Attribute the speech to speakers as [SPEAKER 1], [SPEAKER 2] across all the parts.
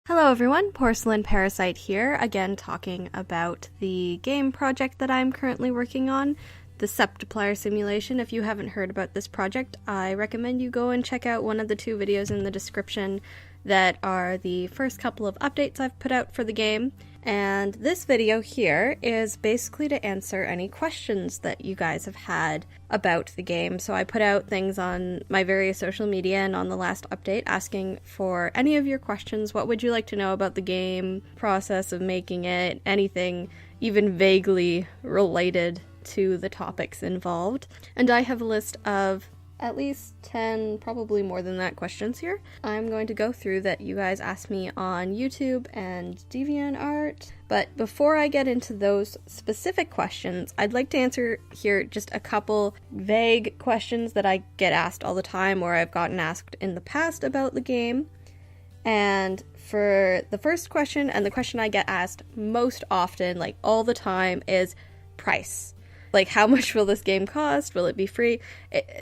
[SPEAKER 1] Hello everyone, Porcelain Parasite here, again talking about the game project that I'm currently working on, the Septiplier Simulation. If you haven't heard about this project, I recommend you go and check out one of the two videos in the description that are the first couple of updates I've put out for the game. And this video here is basically to answer any questions that you guys have had about the game. So I put out things on my various social media and on the last update asking for any of your questions. What would you like to know about the game, process of making it, anything even vaguely related to the topics involved. And I have a list of at least 10, probably more than that, questions here. I'm going to go through that you guys asked me on YouTube and Deviantart. But before I get into those specific questions, I'd like to answer here just a couple vague questions that I get asked all the time or I've gotten asked in the past about the game. And for the first question, and the question I get asked most often, like all the time, is price. Like, how much will this game cost? Will it be free?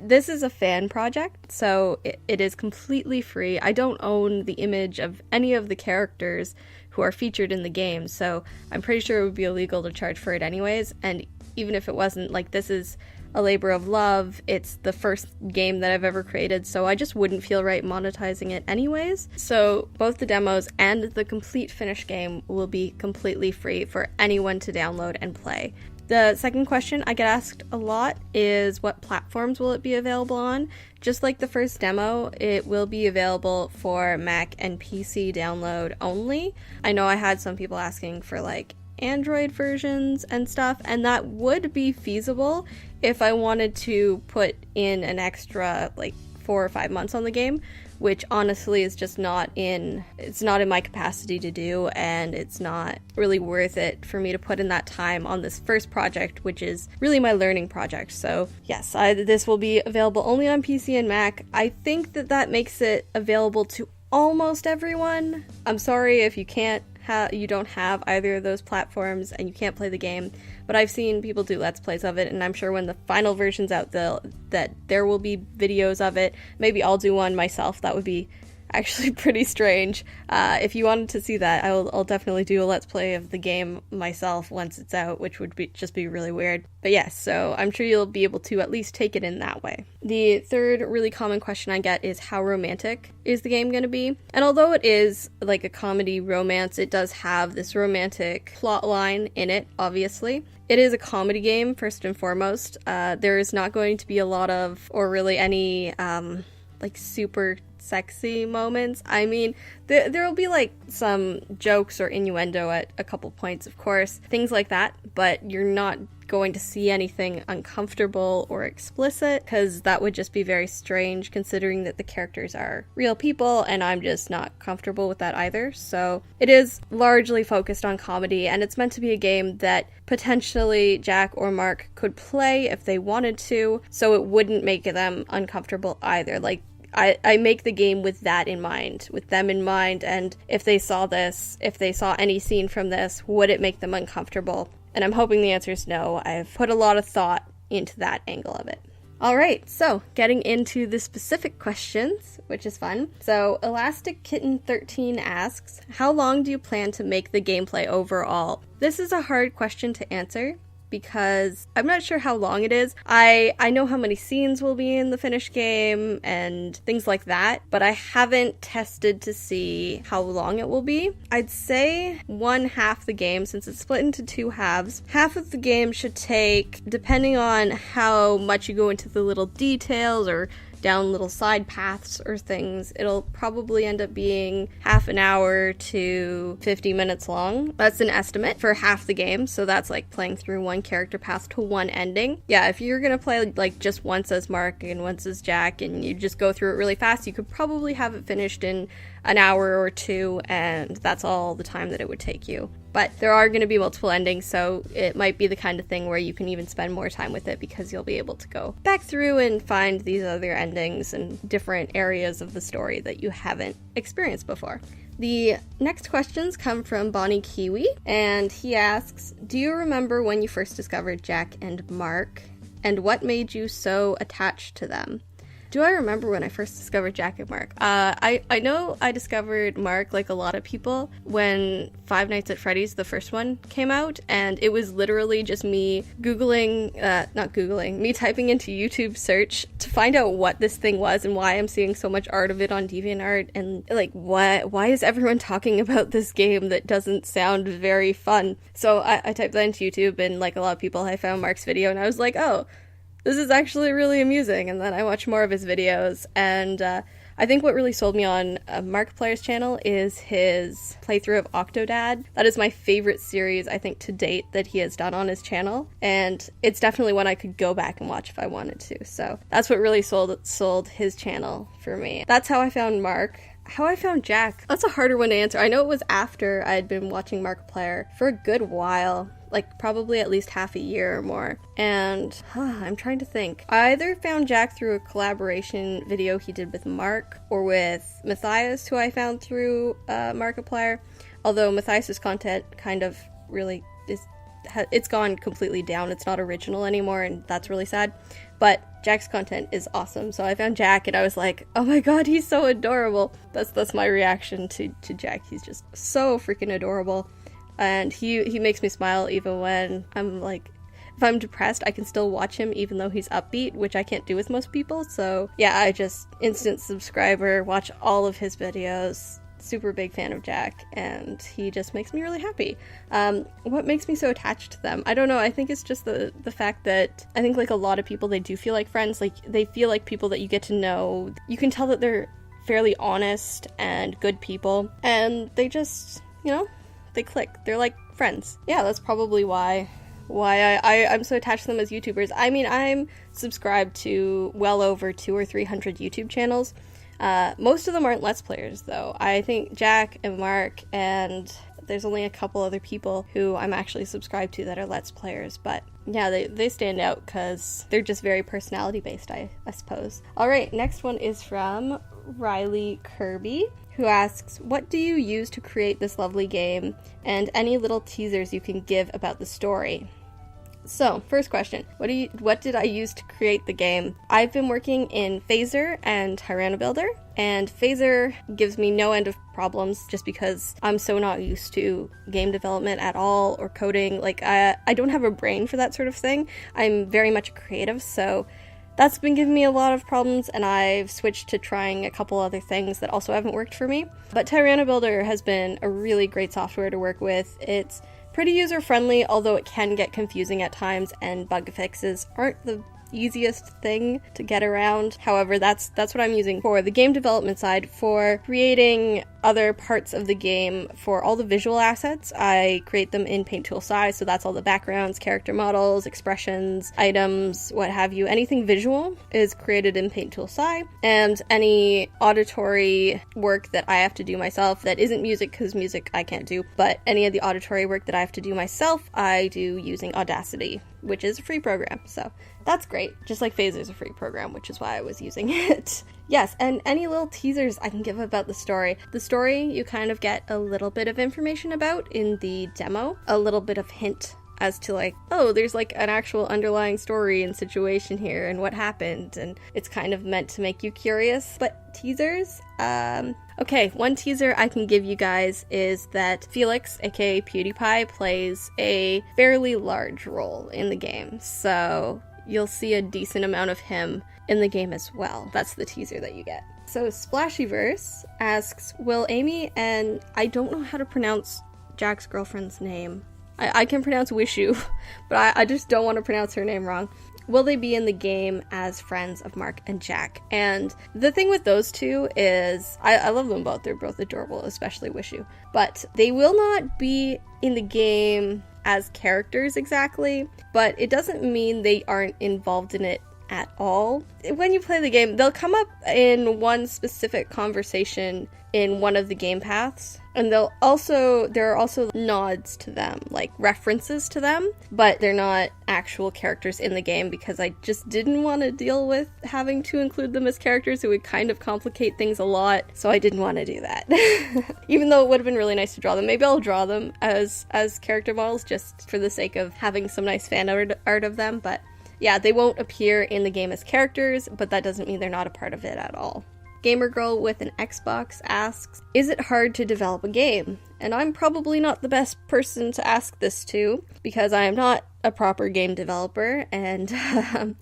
[SPEAKER 1] This is a fan project, so it is completely free. I don't own the image of any of the characters who are featured in the game, so I'm pretty sure it would be illegal to charge for it anyways, and even if it wasn't, like, this is a labor of love. It's the first game that I've ever created, so I just wouldn't feel right monetizing it anyways. So both the demos and the complete finished game will be completely free for anyone to download and play. The second question I get asked a lot is what platforms will it be available on? Just like the first demo, it will be available for Mac and PC download only. I know I had some people asking for like Android versions and stuff, and that would be feasible if I wanted to put in an extra like 4 or 5 months on the game, which honestly is just not in my capacity to do, and it's not really worth it for me to put in that time on this first project, which is really my learning project. So yes, this will be available only on PC and Mac. I think that makes it available to almost everyone. I'm sorry if you you don't have either of those platforms and you can't play the game, but I've seen people do Let's Plays of it, and I'm sure when the final version's out, that there will be videos of it. Maybe I'll do one myself. That would be actually pretty strange. If you wanted to see that, I'll definitely do a Let's Play of the game myself once it's out, which would just be really weird. But yes, so I'm sure you'll be able to at least take it in that way. The third really common question I get is how romantic is the game going to be? And although it is like a comedy romance, it does have this romantic plot line in it, obviously. It is a comedy game, first and foremost. There is not going to be a lot of, or really any, like super sexy moments. I mean, there will be like some jokes or innuendo at a couple points, of course, things like that, but you're not going to see anything uncomfortable or explicit, because that would just be very strange considering that the characters are real people, and I'm just not comfortable with that either. So it is largely focused on comedy, and it's meant to be a game that potentially Jack or Mark could play if they wanted to, so it wouldn't make them uncomfortable either. Like, I make the game with that in mind, with them in mind, and if they saw this, if they saw any scene from this, would it make them uncomfortable? And I'm hoping the answer is no. I've put a lot of thought into that angle of it. Alright, so getting into the specific questions, which is fun. So Elastic Kitten 13 asks, how long do you plan to make the gameplay overall? This is a hard question to answer, because I'm not sure how long it is. I know how many scenes will be in the finished game and things like that, but I haven't tested to see how long it will be. I'd say one half the game, since it's split into two halves, half of the game should take, depending on how much you go into the little details or down little side paths or things, it'll probably end up being half an hour to 50 minutes long. That's an estimate for half the game, so that's like playing through one character path to one ending. Yeah, if you're gonna play like just once as Mark and once as Jack and you just go through it really fast, you could probably have it finished in an hour or two, and that's all the time that it would take you. But there are going to be multiple endings, so it might be the kind of thing where you can even spend more time with it, because you'll be able to go back through and find these other endings and different areas of the story that you haven't experienced before. The next questions come from Bonnie Kiwi, and he asks, do you remember when you first discovered Jack and Mark, and what made you so attached to them? Do I remember when I first discovered Jack and Mark? I know I discovered Mark, like a lot of people, when Five Nights at Freddy's, the first one, came out, and it was literally just me me typing into YouTube search to find out what this thing was and why I'm seeing so much art of it on Deviantart, and like, why is everyone talking about this game that doesn't sound very fun? So I typed that into YouTube, and like a lot of people, I found Mark's video, and I was like, oh, this is actually really amusing, and then I watched more of his videos, and I think what really sold me on Markiplier's channel is his playthrough of Octodad. That is my favorite series, I think, to date that he has done on his channel, and it's definitely one I could go back and watch if I wanted to, so that's what really sold his channel for me. That's how I found Mark. How I found Jack, that's a harder one to answer. I know it was after I had been watching Markiplier for a good while, like probably at least half a year or more, and I'm trying to think. I either found Jack through a collaboration video he did with Mark, or with Matthias, who I found through Markiplier, although Matthias's content kind of really it's gone completely down. It's not original anymore, and that's really sad, but Jack's content is awesome. So I found Jack, and I was like, oh my god, he's so adorable. That's my reaction to Jack. He's just so freaking adorable, and he makes me smile even when I'm like, if I'm depressed, I can still watch him even though he's upbeat, which I can't do with most people. So yeah, I just instant subscriber, watch all of his videos. Super big fan of Jack, and he just makes me really happy. What makes me so attached to them? I don't know, I think it's just the fact that I think like a lot of people, they do feel like friends, like they feel like people that you get to know. You can tell that they're fairly honest and good people, and they just, you know, they click. They're like friends. Yeah, that's probably why I'm so attached to them as YouTubers. I mean, I'm subscribed to well over 200 or 300 YouTube channels. Most of them aren't Let's Players, though. I think Jack and Mark, and there's only a couple other people who I'm actually subscribed to that are Let's Players, but yeah, they stand out because they're just very personality-based, I suppose. Alright, next one is from Riley Kirby, who asks, what do you use to create this lovely game, and any little teasers you can give about the story? So, first question, what did I use to create the game? I've been working in Phaser and Tyrannobuilder, and Phaser gives me no end of problems just because I'm so not used to game development at all, or coding. Like, I don't have a brain for that sort of thing. I'm very much a creative, so that's been giving me a lot of problems, and I've switched to trying a couple other things that also haven't worked for me. But Tyrannobuilder has been a really great software to work with. It's pretty user-friendly, although it can get confusing at times, and bug fixes aren't the easiest thing to get around. However, that's what I'm using for the game development side. For creating other parts of the game, for all the visual assets, I create them in Paint Tool size, so that's all the backgrounds, character models, expressions, items, what have you. Anything visual is created in Paint Tool size, and any auditory work that I have to do myself that isn't music, because music I can't do, but any of the auditory work that I have to do myself, I do using Audacity, which is a free program, so that's great. Just like Phaser is a free program, which is why I was using it. Yes, and any little teasers I can give about the story. The story you kind of get a little bit of information about in the demo, a little bit of hint as to like, oh, there's like an actual underlying story and situation here and what happened, and it's kind of meant to make you curious. But teasers, okay, one teaser I can give you guys is that Felix, aka PewDiePie, plays a fairly large role in the game, so you'll see a decent amount of him in the game as well. That's the teaser that you get. So Splashyverse asks, will Amy and I don't know how to pronounce Jack's girlfriend's name. I can pronounce Wishu, but I just don't want to pronounce her name wrong. Will they be in the game as friends of Mark and Jack? And the thing with those two is, I love them both. They're both adorable, especially Wishu. But they will not be in the game as characters exactly, but it doesn't mean they aren't involved in it at all. When you play the game, they'll come up in one specific conversation in one of the game paths, and there are also nods to them, like references to them, but they're not actual characters in the game because I just didn't want to deal with having to include them as characters. It would kind of complicate things a lot, so I didn't want to do that. Even though it would have been really nice to draw them. Maybe I'll draw them as character models just for the sake of having some nice fan art of them, but Yeah, they won't appear in the game as characters, but that doesn't mean they're not a part of it at all. Gamer Girl with an Xbox asks, is it hard to develop a game? And I'm probably not the best person to ask this to, because I am not a proper game developer, and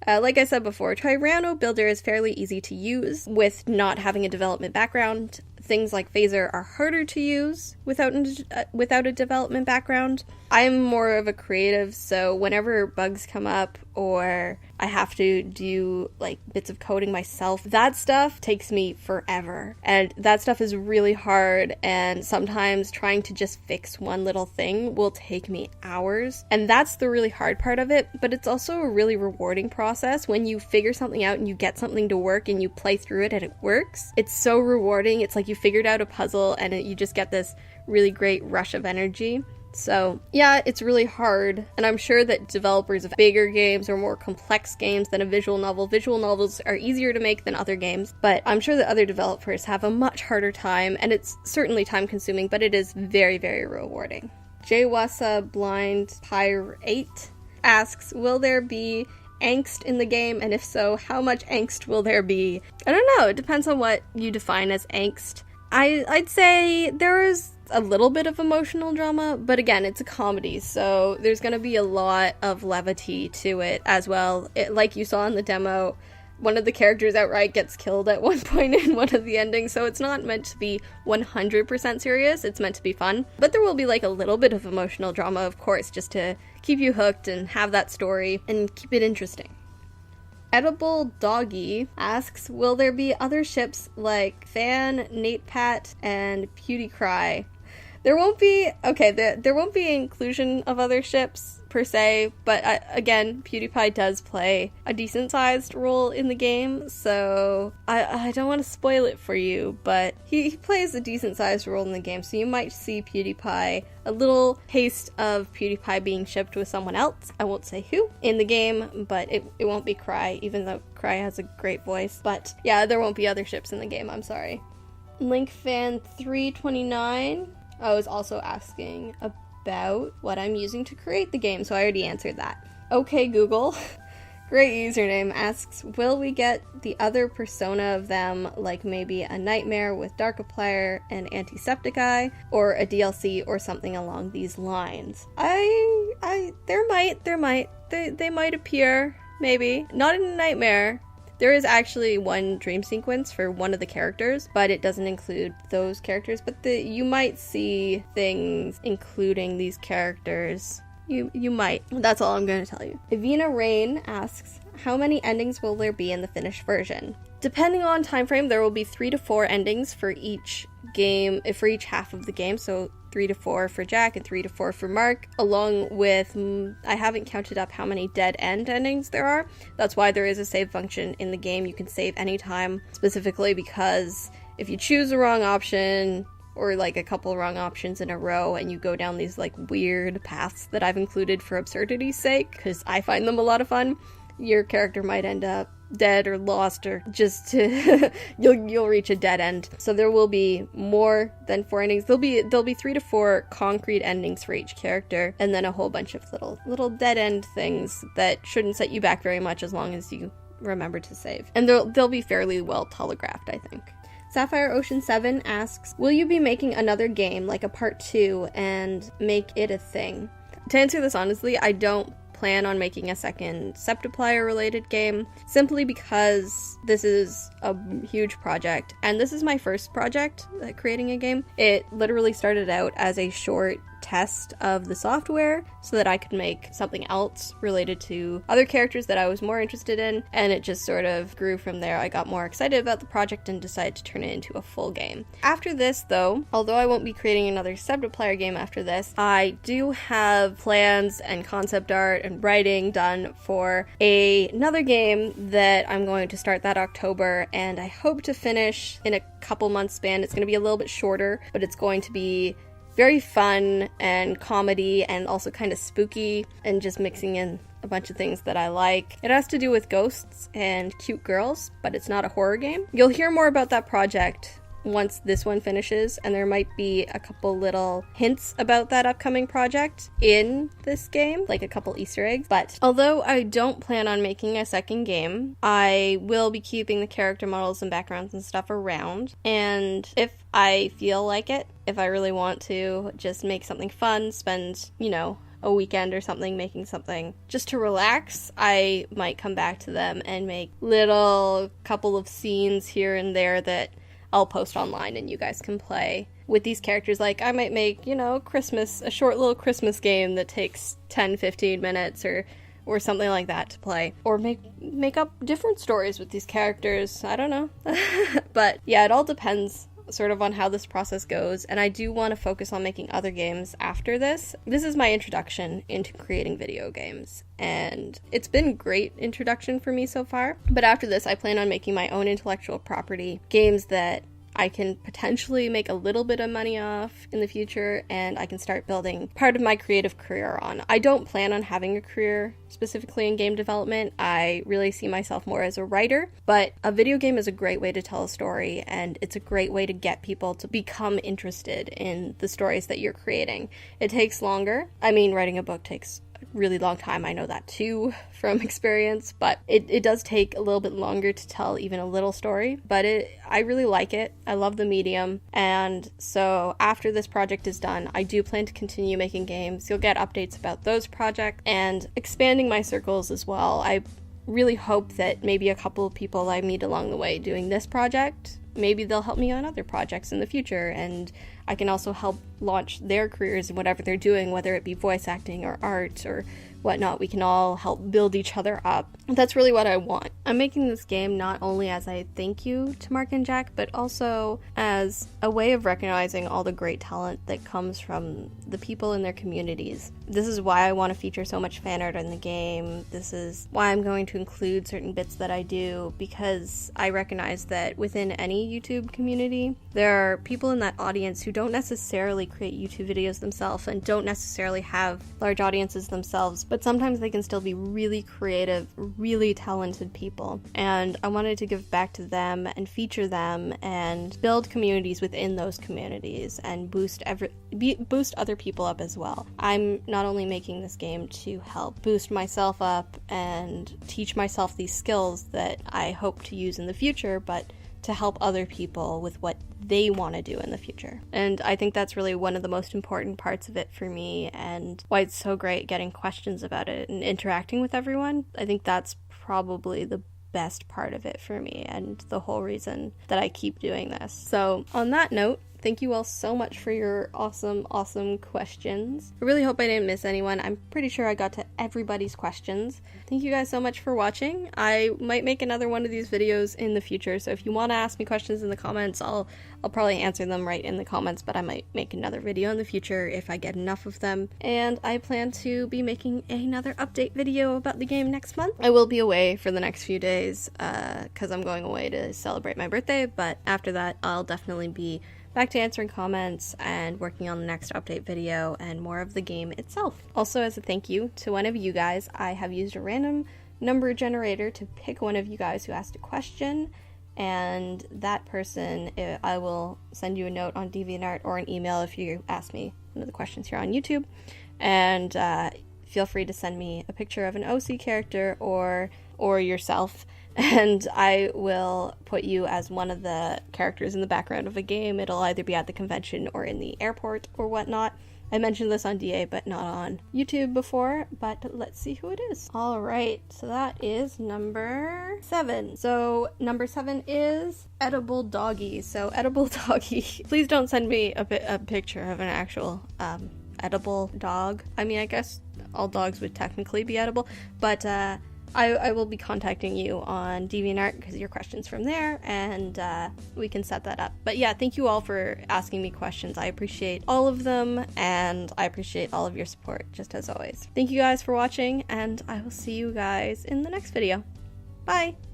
[SPEAKER 1] like I said before, Tyranno Builder is fairly easy to use with not having a development background. Things like Phaser are harder to use without a development background. I'm more of a creative, so whenever bugs come up or I have to do like bits of coding myself, that stuff takes me forever. And that stuff is really hard, and sometimes trying to just fix one little thing will take me hours. And that's the really hard part of it, but it's also a really rewarding process when you figure something out and you get something to work and you play through it and it works. It's so rewarding. It's like you figured out a puzzle and you just get this really great rush of energy. So yeah, it's really hard, and I'm sure that developers of bigger games or more complex games than a visual novels are easier to make than other games, but I'm sure that other developers have a much harder time, and it's certainly time consuming, but it is very, very rewarding. Jaywasa Blind Pirate asks, will there be angst in the game, and if so, how much angst will there be? I don't know, it depends on what you define as angst. I'd say there is a little bit of emotional drama, but again, it's a comedy, so there's going to be a lot of levity to it as well. Like you saw in the demo, one of the characters outright gets killed at one point in one of the endings, so it's not meant to be 100% serious, it's meant to be fun. But there will be like a little bit of emotional drama, of course, just to keep you hooked and have that story and keep it interesting. Edible Doggy asks, will there be other ships like Fan, NatePat, and PewDieCry? There won't be, there won't be inclusion of other ships per se, but again, PewDiePie does play a decent-sized role in the game, so I don't want to spoil it for you, but he plays a decent-sized role in the game, so you might see PewDiePie, a little taste of PewDiePie being shipped with someone else, I won't say who, in the game, but it won't be Cry, even though Cry has a great voice, but yeah, there won't be other ships in the game, I'm sorry. LinkFan329 I was also asking about what I'm using to create the game, so I already answered that. Okay, Google, great username, asks, will we get the other persona of them, like maybe a Nightmare with Darkiplier and Antisepticeye, or a DLC or something along these lines? There might. They might appear, maybe. Not in a Nightmare. There is actually one dream sequence for one of the characters, but it doesn't include those characters, but you might see things including these characters. You might. That's all I'm going to tell you. Evina Rain asks, how many endings will there be in the finished version? Depending on time frame, there will be 3 to 4 endings for each game, for each half of the game, so 3 to 4 for Jack and 3 to 4 for Mark, along with, I haven't counted up how many dead end endings there are. That's why there is a save function in the game. You can save anytime, specifically because if you choose the wrong option, or like a couple wrong options in a row, and you go down these like weird paths that I've included for absurdity's sake, because I find them a lot of fun, your character might end up dead or lost, or just you'll reach a dead end. So there will be more than 4 endings. There'll be 3 to 4 concrete endings for each character, and then a whole bunch of little dead end things that shouldn't set you back very much as long as you remember to save. And they'll be fairly well telegraphed, I think. Sapphire Ocean 7 asks, will you be making another game, like a part 2, and make it a thing? To answer this honestly, I don't plan on making a second Septiplier related game, simply because this is a huge project, and this is my first project creating a game. It literally started out as a short test of the software so that I could make something else related to other characters that I was more interested in, and it just sort of grew from there. I got more excited about the project and decided to turn it into a full game. After this though, although I won't be creating another Septiplier game after this, I do have plans and concept art and writing done for another game that I'm going to start that October, and I hope to finish in a couple months span. It's going to be a little bit shorter, but it's going to be very fun and comedy and also kind of spooky, and just mixing in a bunch of things that I like. It has to do with ghosts and cute girls, but it's not a horror game. You'll hear more about that project once this one finishes, and there might be a couple little hints about that upcoming project in this game, like a couple Easter eggs. But although I don't plan on making a second game, I will be keeping the character models and backgrounds and stuff around, and if I feel like it, if I really want to just make something fun, spend, you know, a weekend or something making something just to relax, I might come back to them and make little couple of scenes here and there that I'll post online and you guys can play with these characters. Like, I might make, you know, a short little Christmas game that takes 10-15 minutes or something like that to play, or make up different stories with these characters. I don't know. But yeah, it all depends sort of on how this process goes, and I do want to focus on making other games after this. This is my introduction into creating video games, and it's been a great introduction for me so far. But after this, I plan on making my own intellectual property games that I can potentially make a little bit of money off in the future, and I can start building part of my creative career on. I don't plan on having a career specifically in game development. I really see myself more as a writer, but a video game is a great way to tell a story, and it's a great way to get people to become interested in the stories that you're creating. It takes longer. I mean, writing a book takes really long time, I know that too from experience, but it does take a little bit longer to tell even a little story, but I really like it. I love the medium, and so after this project is done, I do plan to continue making games. You'll get updates about those projects and expanding my circles as well. I really hope that maybe a couple of people I meet along the way doing this project, maybe they'll help me on other projects in the future, and I can also help launch their careers in whatever they're doing, whether it be voice acting or art or whatnot. We can all help build each other up. That's really what I want. I'm making this game not only as a thank you to Mark and Jack, but also as a way of recognizing all the great talent that comes from the people in their communities. This is why I want to feature so much fan art in the game. This is why I'm going to include certain bits that I do, because I recognize that within any YouTube community, there are people in that audience who don't necessarily create YouTube videos themselves and don't necessarily have large audiences themselves, but sometimes they can still be really creative, really talented people. And I wanted to give back to them and feature them and build communities within those communities and boost other people up as well. I'm not only making this game to help boost myself up and teach myself these skills that I hope to use in the future, but to help other people with what they want to do in the future. And I think that's really one of the most important parts of it for me, and why it's so great getting questions about it and interacting with everyone. I think that's probably the best part of it for me and the whole reason that I keep doing this. So on that note, thank you all so much for your awesome questions. I really hope I didn't miss anyone. I'm pretty sure I got to everybody's questions. Thank you guys so much for watching. I might make another one of these videos in the future, so if you want to ask me questions in the comments, I'll probably answer them right in the comments, but I might make another video in the future if I get enough of them. And I plan to be making another update video about the game next month. I will be away for the next few days because I'm going away to celebrate my birthday, but after that I'll definitely be back to answering comments and working on the next update video and more of the game itself. Also, as a thank you to one of you guys, I have used a random number generator to pick one of you guys who asked a question, and that person, I will send you a note on Deviantart or an email if you ask me one of the questions here on YouTube, and feel free to send me a picture of an OC character or yourself, and I will put you as one of the characters in the background of a game. It'll either be at the convention or in the airport or whatnot. I mentioned this on DA but not on YouTube before, but let's see who it is. Alright, so that is number 7. So number 7 is Edible Doggy. So Edible Doggy, please don't send me a picture of an actual edible dog. I mean, I guess all dogs would technically be edible, but I will be contacting you on Deviantart because your question's from there, and we can set that up. But yeah, thank you all for asking me questions. I appreciate all of them, and I appreciate all of your support, just as always. Thank you guys for watching, and I will see you guys in the next video. Bye!